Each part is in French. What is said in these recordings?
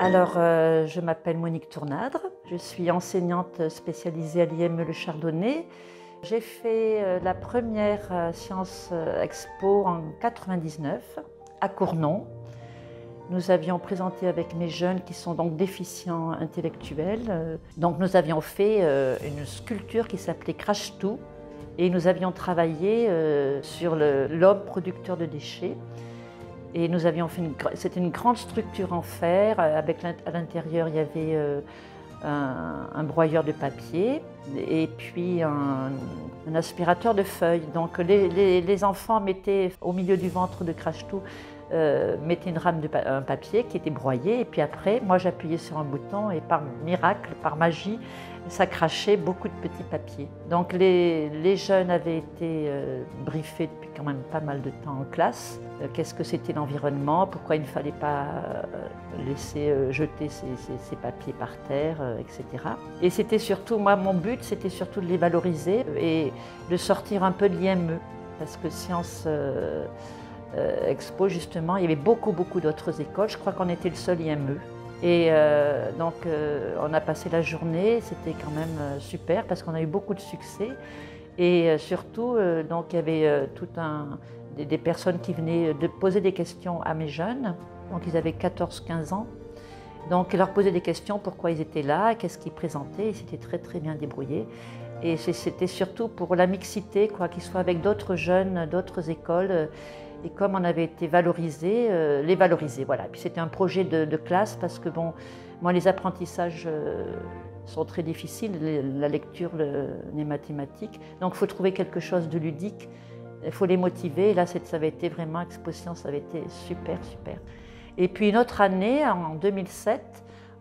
Alors, je m'appelle Monique Tournadre, je suis enseignante spécialisée à l'IME Le Chardonnay. J'ai fait la première Sciences Expo en 1999 à Cournon. Nous avions présenté avec mes jeunes qui sont donc déficients intellectuels. Donc nous avions fait une sculpture qui s'appelait Crash-Tout et nous avions travaillé sur l'homme producteur de déchets. Et nous avions fait c'était une grande structure en fer, avec à l'intérieur il y avait un broyeur de papier et puis un aspirateur de feuilles. Donc les enfants mettaient au milieu du ventre de Crash-Tout, mettaient une rame de papier qui était broyée et puis après moi j'appuyais sur un bouton et par miracle, par magie, ça crachait beaucoup de petits papiers. Donc les jeunes avaient été briefés depuis quand même pas mal de temps en classe. Qu'est-ce que c'était l'environnement, pourquoi il ne fallait pas laisser jeter ces papiers par terre, etc. Et c'était surtout, moi mon but c'était surtout de les valoriser et de sortir un peu de l'IME, parce que Sciences Expo justement, il y avait beaucoup d'autres écoles, je crois qu'on était le seul IME. Et donc on a passé la journée, c'était quand même super parce qu'on a eu beaucoup de succès. Et surtout, donc, il y avait des personnes qui venaient de poser des questions à mes jeunes. Donc ils avaient 14-15 ans. Donc ils leur posaient des questions, pourquoi ils étaient là, qu'est-ce qu'ils présentaient. Et c'était très bien débrouillé. Et c'était surtout pour la mixité, qu'ils soient avec d'autres jeunes, d'autres écoles. Et comme on avait été valorisés, les valoriser, voilà. Et puis c'était un projet de classe parce que bon, moi les apprentissages sont très difficiles, la lecture, les mathématiques. Donc il faut trouver quelque chose de ludique, il faut les motiver. Et là, ça avait été vraiment, Expo Sciences, ça avait été super. Et puis une autre année, en 2007,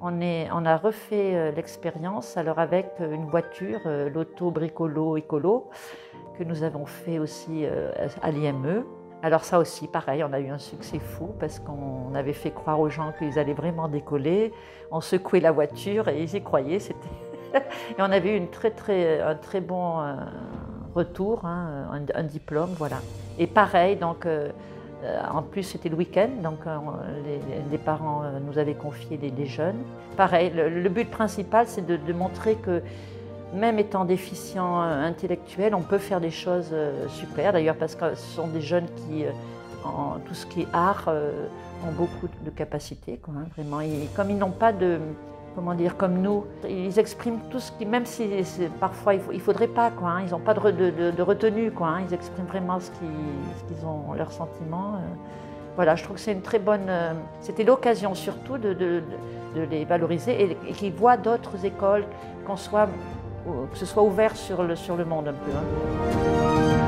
on a refait l'expérience alors avec une voiture, l'auto bricolo écolo, que nous avons fait aussi à l'IME. Alors ça aussi, pareil, on a eu un succès fou parce qu'on avait fait croire aux gens qu'ils allaient vraiment décoller. On secouait la voiture et ils y croyaient. Et on avait eu un très bon retour, un diplôme, voilà. Et pareil, donc, en plus c'était le week-end, donc les parents nous avaient confié les jeunes. Pareil, le but principal c'est de montrer que même étant déficient intellectuel, on peut faire des choses super, d'ailleurs parce que ce sont des jeunes qui, en tout ce qui est art, ont beaucoup de capacités, vraiment. Et comme ils n'ont pas de, comment dire, comme nous, ils expriment tout ce qui, même si parfois il ne faudrait pas, ils n'ont pas de retenue, ils expriment vraiment ce qu'ils ont, leurs sentiments. Voilà, je trouve que c'est une très bonne, c'était l'occasion surtout de les valoriser et qu'ils voient d'autres écoles, que ce soit ouvert sur le monde un peu.